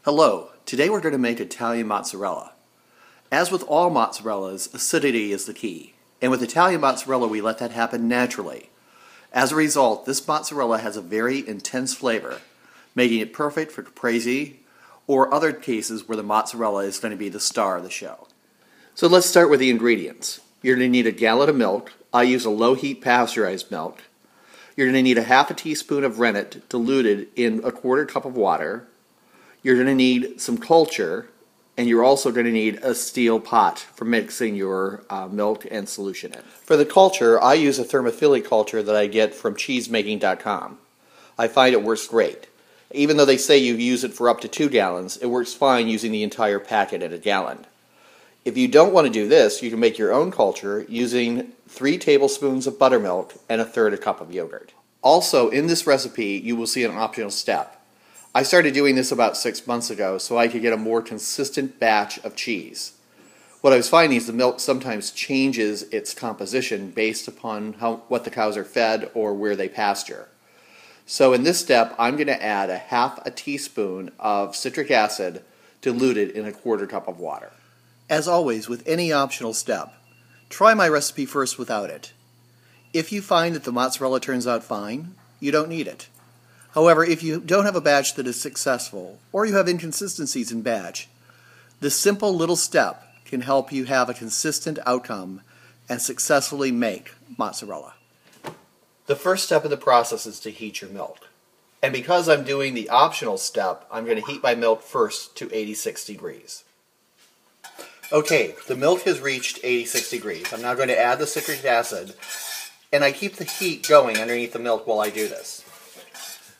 Hello, today we're going to make Italian mozzarella. As with all mozzarella's, acidity is the key, and with Italian mozzarella we let that happen naturally. As a result, this mozzarella has a very intense flavor, making it perfect for caprese or other cases where the mozzarella is going to be the star of the show. So let's start with the ingredients. You're going to need a gallon of milk. I use a low-heat pasteurized milk. You're going to need a half a teaspoon of rennet diluted in a quarter cup of water. You're going to need some culture, and you're also going to need a steel pot for mixing your milk and solution in. For the culture, I use a thermophilic culture that I get from cheesemaking.com. I find it works great. Even though they say you use it for up to 2 gallons, it works fine using the entire packet at a gallon. If you don't want to do this, you can make your own culture using 3 tablespoons of buttermilk and 1/3 cup of yogurt. Also, in this recipe, you will see an optional step. I started doing this about 6 months ago so I could get a more consistent batch of cheese. What I was finding is the milk sometimes changes its composition based upon what the cows are fed or where they pasture. So in this step, I'm going to add a half a teaspoon of citric acid diluted in a quarter cup of water. As always, with any optional step, try my recipe first without it. If you find that the mozzarella turns out fine, you don't need it. However, if you don't have a batch that is successful, or you have inconsistencies in batch, this simple little step can help you have a consistent outcome and successfully make mozzarella. The first step in the process is to heat your milk. And because I'm doing the optional step, I'm going to heat my milk first to 86 degrees. Okay, the milk has reached 86 degrees. I'm now going to add the citric acid, and I keep the heat going underneath the milk while I do this.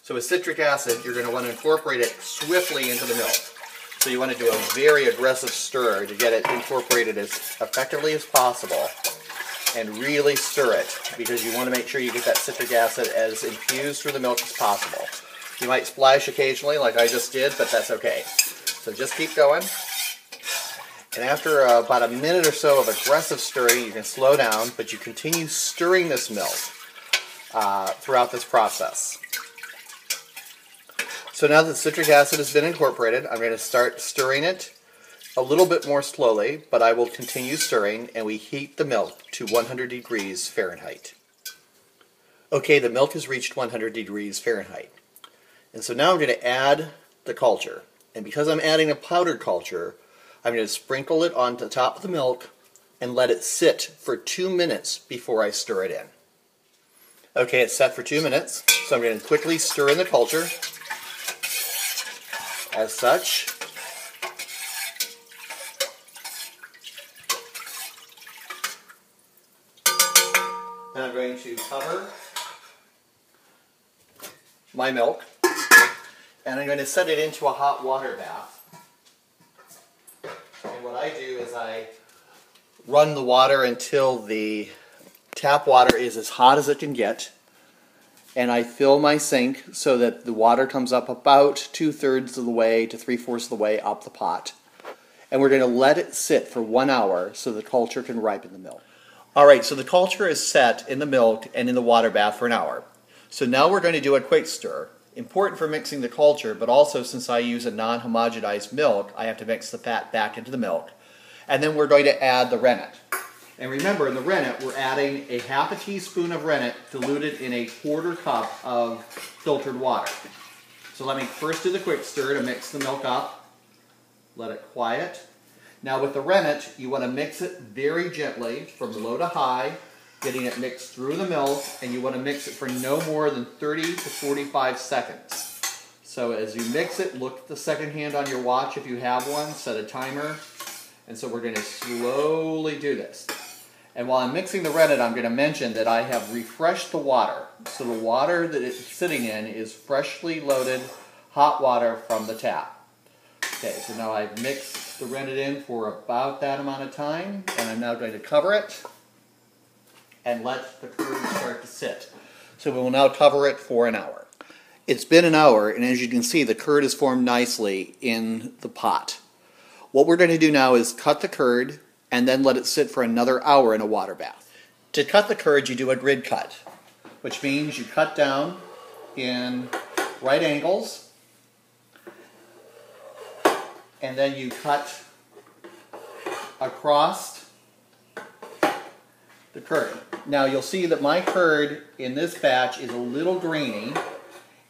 So with citric acid, you're going to want to incorporate it swiftly into the milk. So you want to do a very aggressive stir to get it incorporated as effectively as possible. And really stir it, because you want to make sure you get that citric acid as infused through the milk as possible. You might splash occasionally like I just did, but that's okay. So just keep going. And after about a minute or so of aggressive stirring, you can slow down, but you continue stirring this milk throughout this process. So now that the citric acid has been incorporated, I'm going to start stirring it a little bit more slowly, but I will continue stirring, and we heat the milk to 100 degrees Fahrenheit. Okay, the milk has reached 100 degrees Fahrenheit. And so now I'm going to add the culture. And because I'm adding a powdered culture, I'm going to sprinkle it on the top of the milk and let it sit for 2 minutes before I stir it in. Okay, it's set for 2 minutes, so I'm going to quickly stir in the culture. As such. Then I'm going to cover my milk, and I'm going to set it into a hot water bath. And what I do is I run the water until the tap water is as hot as it can get. And I fill my sink so that the water comes up about 2/3 of the way to 3/4 of the way up the pot. And we're going to let it sit for 1 hour so the culture can ripen the milk. Alright, so the culture is set in the milk and in the water bath for an hour. So now we're going to do a quick stir. Important for mixing the culture, but also since I use a non-homogenized milk, I have to mix the fat back into the milk. And then we're going to add the rennet. And remember, in the rennet, we're adding a half a teaspoon of rennet diluted in a quarter cup of filtered water. So let me first do the quick stir to mix the milk up. Let it quiet. Now with the rennet, you want to mix it very gently from low to high, getting it mixed through the milk, and you want to mix it for no more than 30 to 45 seconds. So as you mix it, look at the second hand on your watch if you have one, set a timer. And so we're going to slowly do this. And while I'm mixing the rennet, I'm going to mention that I have refreshed the water. So the water that it's sitting in is freshly loaded hot water from the tap. Okay, so now I've mixed the rennet in for about that amount of time, and I'm now going to cover it and let the curd start to sit. So we will now cover it for an hour. It's been an hour, and as you can see, the curd has formed nicely in the pot. What we're going to do now is cut the curd and then let it sit for another hour in a water bath. To cut the curd, you do a grid cut, which means you cut down in right angles and then you cut across the curd. Now you'll see that my curd in this batch is a little grainy,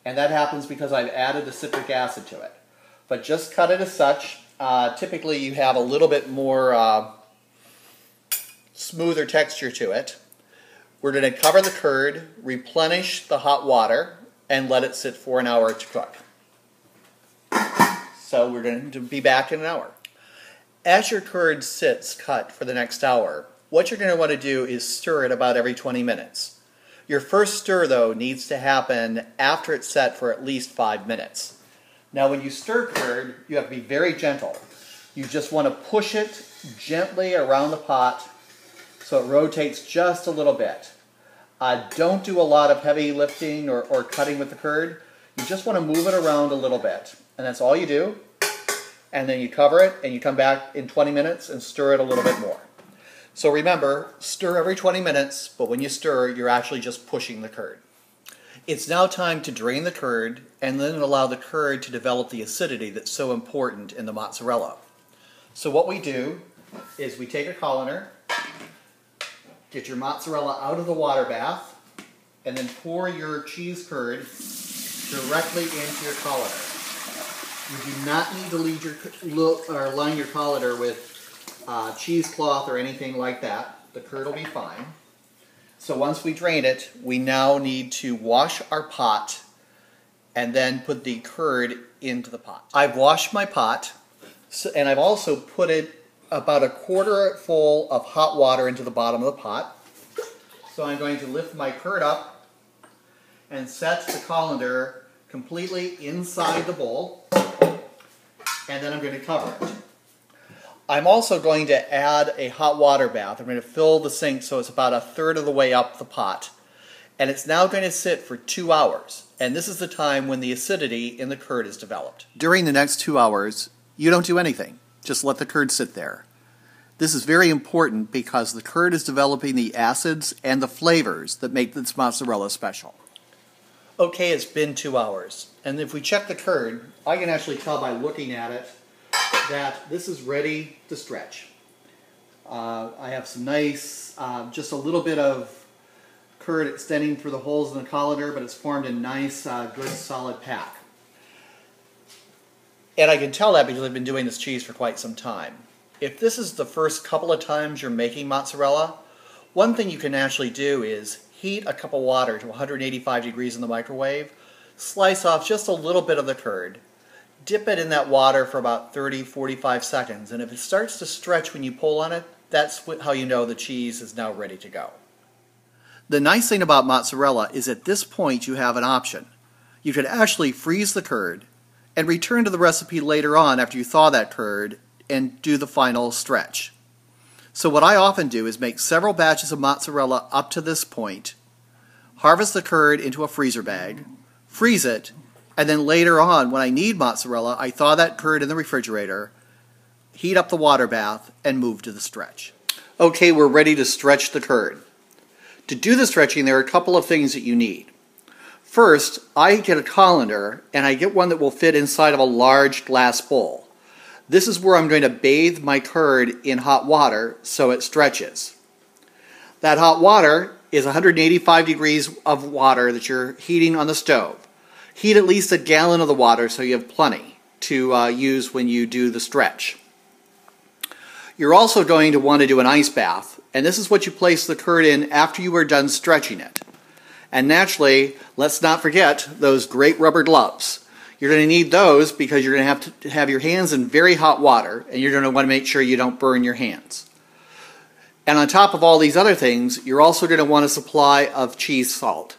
and that happens because I've added the citric acid to it. But just cut it as such. Typically you have a little bit more smoother texture to it. We're going to cover the curd, replenish the hot water, and let it sit for an hour to cook. So we're going to be back in an hour. As your curd sits cut for the next hour, what you're going to want to do is stir it about every 20 minutes. Your first stir, though, needs to happen after it's set for at least 5 minutes. Now when you stir curd, you have to be very gentle. You just want to push it gently around the pot so it rotates just a little bit. Don't do a lot of heavy lifting or cutting with the curd. You just want to move it around a little bit. And that's all you do. And then you cover it and you come back in 20 minutes and stir it a little bit more. So remember, stir every 20 minutes, but when you stir, you're actually just pushing the curd. It's now time to drain the curd and then allow the curd to develop the acidity that's so important in the mozzarella. So what we do is we take a colander, get your mozzarella out of the water bath, and then pour your cheese curd directly into your colander. You do not need to line your colander with cheesecloth or anything like that. The curd will be fine. So once we drain it, we now need to wash our pot and then put the curd into the pot. I've washed my pot, and I've also put it about a quarter full of hot water into the bottom of the pot. So I'm going to lift my curd up and set the colander completely inside the bowl, and then I'm going to cover it. I'm also going to add a hot water bath. I'm going to fill the sink so it's about a third of the way up the pot. And it's now going to sit for 2 hours. And this is the time when the acidity in the curd is developed. During the next 2 hours, you don't do anything. Just let the curd sit there. This is very important because the curd is developing the acids and the flavors that make this mozzarella special. Okay, it's been 2 hours. And if we check the curd, I can actually tell by looking at it that this is ready to stretch. I have some nice, just a little bit of curd extending through the holes in the colander, but it's formed a nice, good, solid pack. And I can tell that because I've been doing this cheese for quite some time. If this is the first couple of times you're making mozzarella, one thing you can actually do is heat a cup of water to 185 degrees in the microwave, slice off just a little bit of the curd, dip it in that water for about 30-45 seconds, and if it starts to stretch when you pull on it, that's how you know the cheese is now ready to go. The nice thing about mozzarella is at this point you have an option. You could actually freeze the curd and return to the recipe later on after you thaw that curd and do the final stretch. So what I often do is make several batches of mozzarella up to this point, harvest the curd into a freezer bag, freeze it, and then later on, when I need mozzarella, I thaw that curd in the refrigerator, heat up the water bath, and move to the stretch. Okay, we're ready to stretch the curd. To do the stretching, there are a couple of things that you need. First, I get a colander, and I get one that will fit inside of a large glass bowl. This is where I'm going to bathe my curd in hot water so it stretches. That hot water is 185 degrees of water that you're heating on the stove. Heat at least a gallon of the water so you have plenty to use when you do the stretch. You're also going to want to do an ice bath, and this is what you place the curd in after you are done stretching it. And naturally, let's not forget those great rubber gloves. You're going to need those because you're going to have your hands in very hot water, and you're going to want to make sure you don't burn your hands. And on top of all these other things, you're also going to want a supply of cheese salt.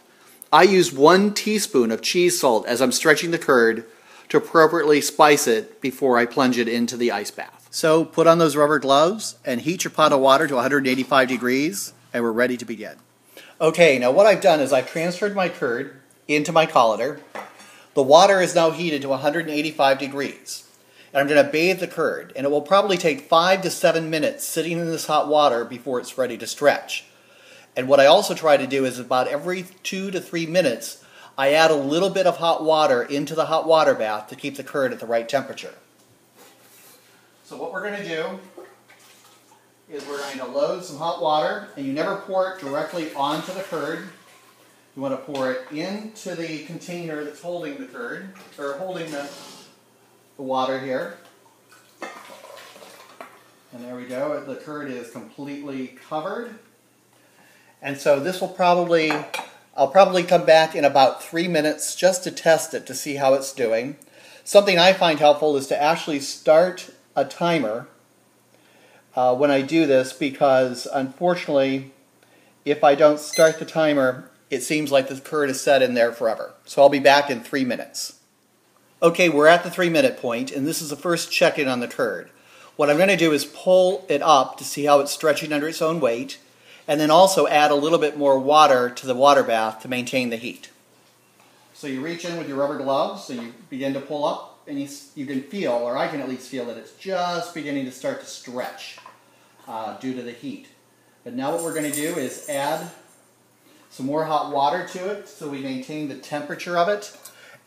I use 1 teaspoon of cheese salt as I'm stretching the curd to appropriately spice it before I plunge it into the ice bath. So put on those rubber gloves and heat your pot of water to 185 degrees, and we're ready to begin. Okay, now what I've done is I've transferred my curd into my colander. The water is now heated to 185 degrees. And I'm going to bathe the curd, and it will probably take 5 to 7 minutes sitting in this hot water before it's ready to stretch. And what I also try to do is about every 2 to 3 minutes, I add a little bit of hot water into the hot water bath to keep the curd at the right temperature. So what we're going to do is we're going to load some hot water, and you never pour it directly onto the curd. You want to pour it into the container that's holding the curd, or holding the water here. And there we go, the curd is completely covered. And so this will I'll probably come back in about 3 minutes just to test it to see how it's doing. Something I find helpful is to actually start a timer when I do this, because unfortunately, if I don't start the timer, it seems like the curd is set in there forever. So I'll be back in 3 minutes. Okay, we're at the 3-minute point, and this is the first check-in on the curd. What I'm going to do is pull it up to see how it's stretching under its own weight, and then also add a little bit more water to the water bath to maintain the heat. So you reach in with your rubber gloves, so you begin to pull up, and you can feel, or I can at least feel, that it's just beginning to start to stretch due to the heat. But now what we're going to do is add some more hot water to it so we maintain the temperature of it,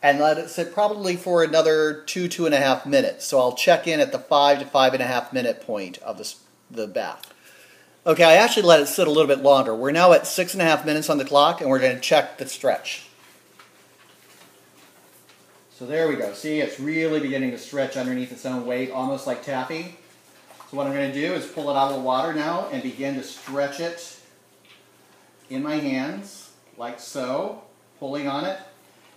and let it sit probably for another 2.5 minutes. So I'll check in at the 5 to 5.5 minute point of the bath. Okay, I actually let it sit a little bit longer. We're now at 6.5 minutes on the clock, and we're going to check the stretch. So there we go. See, it's really beginning to stretch underneath its own weight, almost like taffy. So what I'm going to do is pull it out of the water now and begin to stretch it in my hands, like so, pulling on it.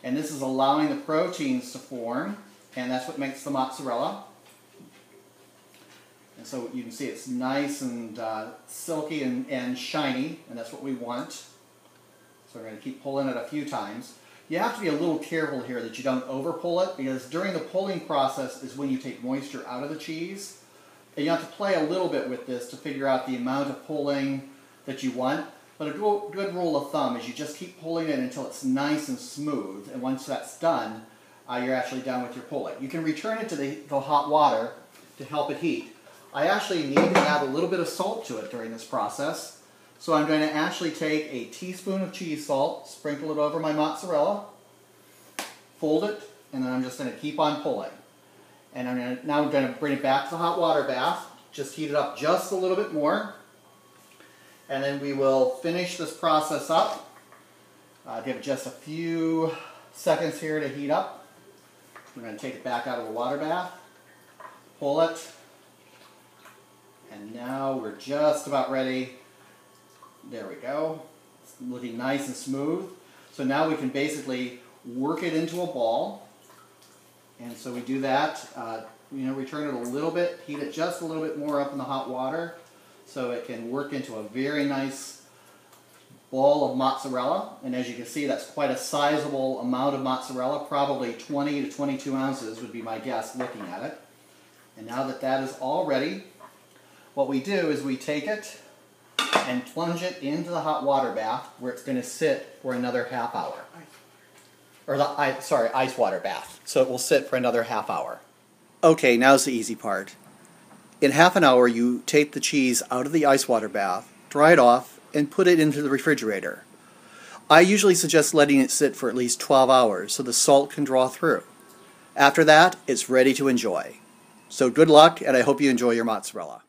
And this is allowing the proteins to form, and that's what makes the mozzarella. And so you can see it's nice and silky and shiny, and that's what we want. So we're going to keep pulling it a few times. You have to be a little careful here that you don't over pull it, because during the pulling process is when you take moisture out of the cheese. And you have to play a little bit with this to figure out the amount of pulling that you want. But a good rule of thumb is you just keep pulling it until it's nice and smooth, and once that's done, you're actually done with your pulling. You can return it to the hot water to help it heat. I actually need to add a little bit of salt to it during this process, so I'm going to actually take a teaspoon of cheese salt, sprinkle it over my mozzarella, fold it, and then I'm just going to keep on pulling. And now I'm going to bring it back to the hot water bath, just heat it up just a little bit more. And then we will finish this process up. Give it just a few seconds here to heat up. We're going to take it back out of the water bath, pull it, and now we're just about ready. There we go. It's looking nice and smooth. So now we can basically work it into a ball. And so we do that. Return it a little bit, heat it just a little bit more up in the hot water, so it can work into a very nice ball of mozzarella. And as you can see, that's quite a sizable amount of mozzarella, probably 20 to 22 ounces would be my guess looking at it. And now that that is all ready, what we do is we take it and plunge it into the hot water bath, where it's going to sit for another half hour. Or ice water bath. So it will sit for another half hour. Okay, now's the easy part. In half an hour, you take the cheese out of the ice water bath, dry it off, and put it into the refrigerator. I usually suggest letting it sit for at least 12 hours so the salt can draw through. After that, it's ready to enjoy. So good luck, and I hope you enjoy your mozzarella.